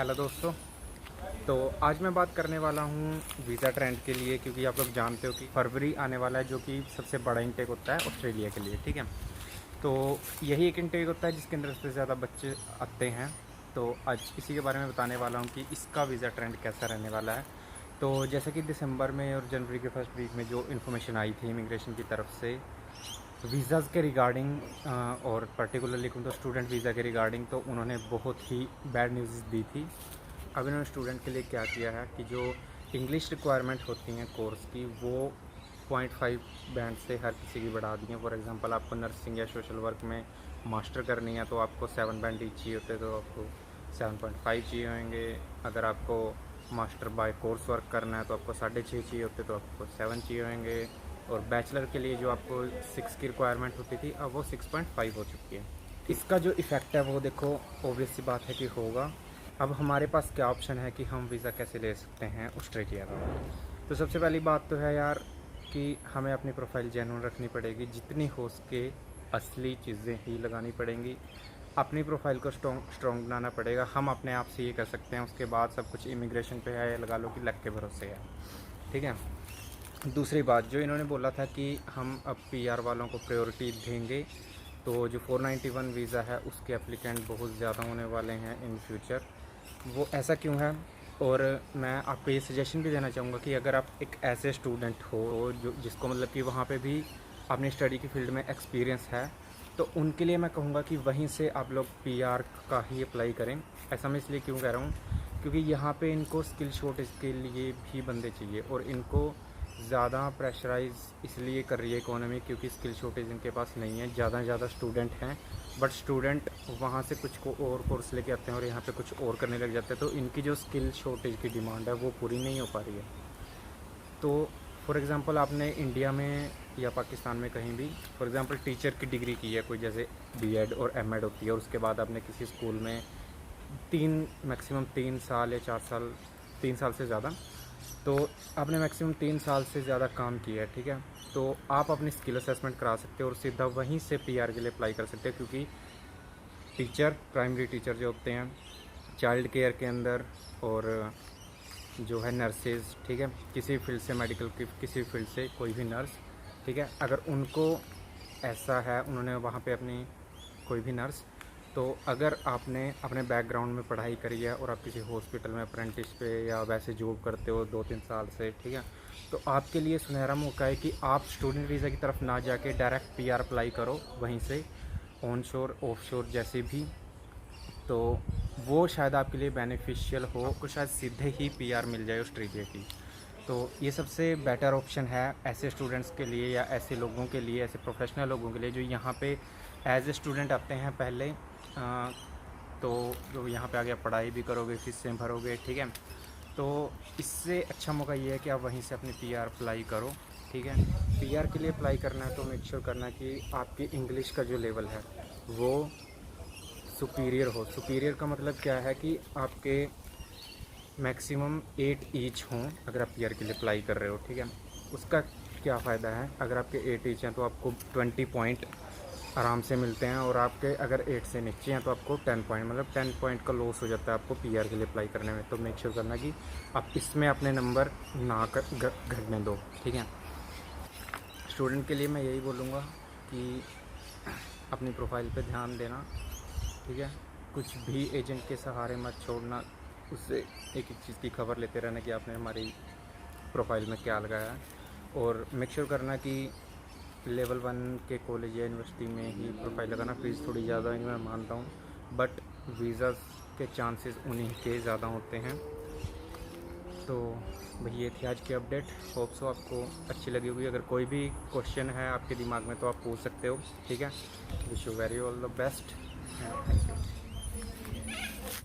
Hello दोस्तों। तो आज मैं बात करने वाला हूँ वीज़ा ट्रेंड के लिए, क्योंकि आप लोग जानते हो कि फरवरी आने वाला है, जो कि सबसे बड़ा इंटेक होता है ऑस्ट्रेलिया के लिए। ठीक है, तो यही एक इंटेक होता है जिसके अंदर सबसे ज़्यादा बच्चे आते हैं। तो आज इसी के बारे में बताने वाला हूँ कि इसका वीज़ा ट्रेंड कैसा रहने वाला है। तो जैसे कि दिसंबर में और जनवरी के फर्स्ट वीक में जो इन्फॉर्मेशन आई थी इमिग्रेशन की तरफ से वीज़ाज़ के रिगार्डिंग, और पर्टिकुलरली कहूँ तो स्टूडेंट वीज़ा के रिगार्डिंग, तो उन्होंने बहुत ही बैड न्यूज़ दी थी। अब इन्होंने स्टूडेंट के लिए क्या किया है कि जो इंग्लिश रिक्वायरमेंट होती हैं कोर्स की, वो 0.5 बैंड से हर किसी की बढ़ा दी हैं। फॉर एग्जांपल आपको नर्सिंग या सोशल वर्क में मास्टर करनी है तो आपको 7 बैंड ईच चाहिए होते, तो आपको 7.5 चाहिए होंगे। अगर आपको मास्टर बाय कोर्स वर्क करना है तो आपको 6.5 चाहिए होते, तो आपको 7 चाहिए होंगे। और बैचलर के लिए जो आपको 6 की रिक्वायरमेंट होती थी, अब वो 6.5 हो चुकी है। इसका जो इफ़ेक्ट है वो देखो, ऑब्वियस सी बात है कि होगा। अब हमारे पास क्या ऑप्शन है कि हम वीज़ा कैसे ले सकते हैं ऑस्ट्रेलिया का। तो सबसे पहली बात तो है यार कि हमें अपनी प्रोफाइल जेन्युइन रखनी पड़ेगी, जितनी हो सके असली चीज़ें ही लगानी पड़ेंगी। अपनी प्रोफाइल को स्ट्रॉन्ग बनाना पड़ेगा। हम अपने आप से ये कर सकते हैं, उसके बाद सब कुछ इमिग्रेशन पे है, लगा लो कि लक के भरोसे है। ठीक है। दूसरी बात, जो इन्होंने बोला था कि हम अब पीआर वालों को प्रायोरिटी देंगे, तो जो 491 वीज़ा है उसके एप्लीकेंट बहुत ज़्यादा होने वाले हैं इन फ्यूचर। वो ऐसा क्यों है? और मैं आपको ये सजेशन भी देना चाहूँगा कि अगर आप एक ऐसे स्टूडेंट हो जो जिसको मतलब कि वहाँ पे भी अपनी स्टडी की फील्ड में एक्सपीरियंस है, तो उनके लिए मैं कहूँगा कि वहीं से आप लोग पीआर का ही अप्लाई करें। ऐसा मैं इसलिए क्यों कह रहा हूँ, क्योंकि यहाँ पे इनको स्किल शॉर्टेज के लिए भी बंदे चाहिए, और इनको ज़्यादा प्रेशराइज इसलिए कर रही है इकोनॉमी, क्योंकि स्किल शॉर्टेज इनके पास नहीं है। ज़्यादा स्टूडेंट हैं, बट स्टूडेंट वहाँ से कुछ को और कोर्स लेके आते हैं और यहाँ पे कुछ और करने लग जाते हैं, तो इनकी जो स्किल शॉर्टेज की डिमांड है वो पूरी नहीं हो पा रही है। तो फॉर एग्ज़ाम्पल आपने इंडिया में या पाकिस्तान में कहीं भी फॉर एग्ज़ाम्पल टीचर की डिग्री की है कोई, जैसे बीएड और एमएड होती है, और उसके बाद आपने किसी स्कूल में मैक्सिमम 3 साल या 4 साल, 3 साल से ज़्यादा, तो आपने मैक्सिमम 3 साल से ज़्यादा काम किया है। ठीक है, तो आप अपनी स्किल असेसमेंट करा सकते हो और सीधा वहीं से पीआर के लिए अप्लाई कर सकते हो, क्योंकि टीचर, प्राइमरी टीचर जो होते हैं चाइल्ड केयर के अंदर, और जो है नर्सेज, ठीक है, किसी फील्ड से, मेडिकल की किसी फील्ड से कोई भी नर्स, ठीक है, अगर उनको ऐसा है, उन्होंने वहाँ पे अपनी कोई भी नर्स, तो अगर आपने अपने बैकग्राउंड में पढ़ाई करी है और आप किसी हॉस्पिटल में अप्रेंटिस पे या वैसे जॉब करते हो 2-3 साल से, ठीक है, तो आपके लिए सुनहरा मौका है कि आप स्टूडेंट वीज़ा की तरफ ना जाके डायरेक्ट पीआर अप्लाई करो वहीं से, ऑन शोर ऑफ शोर जैसे भी। तो वो शायद आपके लिए बेनिफिशियल हो, आपको शायद सीधे ही पीआर मिल जाए ऑस्ट्रेलिया की। तो ये सबसे बेटर ऑप्शन है ऐसे स्टूडेंट्स के लिए, या ऐसे लोगों के लिए, ऐसे प्रोफेशनल लोगों के लिए जो यहाँ पे एज ए स्टूडेंट आते हैं पहले। तो जो यहाँ पे आगे आप पढ़ाई भी करोगे, फीसें भरोगे, ठीक है, तो इससे अच्छा मौका ये है कि आप वहीं से अपनी पीआर अप्लाई करो। ठीक है, पीआर के लिए अप्लाई करना है तो मेक श्योर करना कि आपकी इंग्लिश का जो लेवल है वो सुपीरियर हो। सुपीरियर का मतलब क्या है कि आपके मैक्सिमम 8 ईच हों अगर आप पीआर के लिए अप्लाई कर रहे हो। ठीक है, उसका क्या फ़ायदा है, अगर आपके 8 ईच हैं तो आपको 20 पॉइंट आराम से मिलते हैं, और आपके अगर 8 से नीचे हैं तो आपको 10 पॉइंट, मतलब 10 पॉइंट का लॉस हो जाता है आपको पीआर के लिए अप्लाई करने में। तो मेक श्योर करना कि आप इसमें अपने नंबर ना घटने दो। ठीक है, स्टूडेंट के लिए मैं यही बोलूँगा कि अपनी प्रोफाइल पे ध्यान देना। ठीक है, कुछ भी एजेंट के सहारे मत छोड़ना, उससे एक चीज़ की खबर लेते रहना कि आपने हमारी प्रोफाइल में क्या लगाया है, और मेक श्योर करना कि लेवल 1 के कॉलेज या यूनिवर्सिटी में ही प्रोफाइल लगाना। फीस थोड़ी ज़्यादा ही मैं मानता हूँ, बट वीज़ा के चांसेस उन्हीं के ज़्यादा होते हैं। तो भाई ये थी आज की अपडेट, होप सो आपको अच्छी लगी होगी। अगर कोई भी क्वेश्चन है आपके दिमाग में तो आप पूछ सकते हो। ठीक है, wish you very all the best, thank you.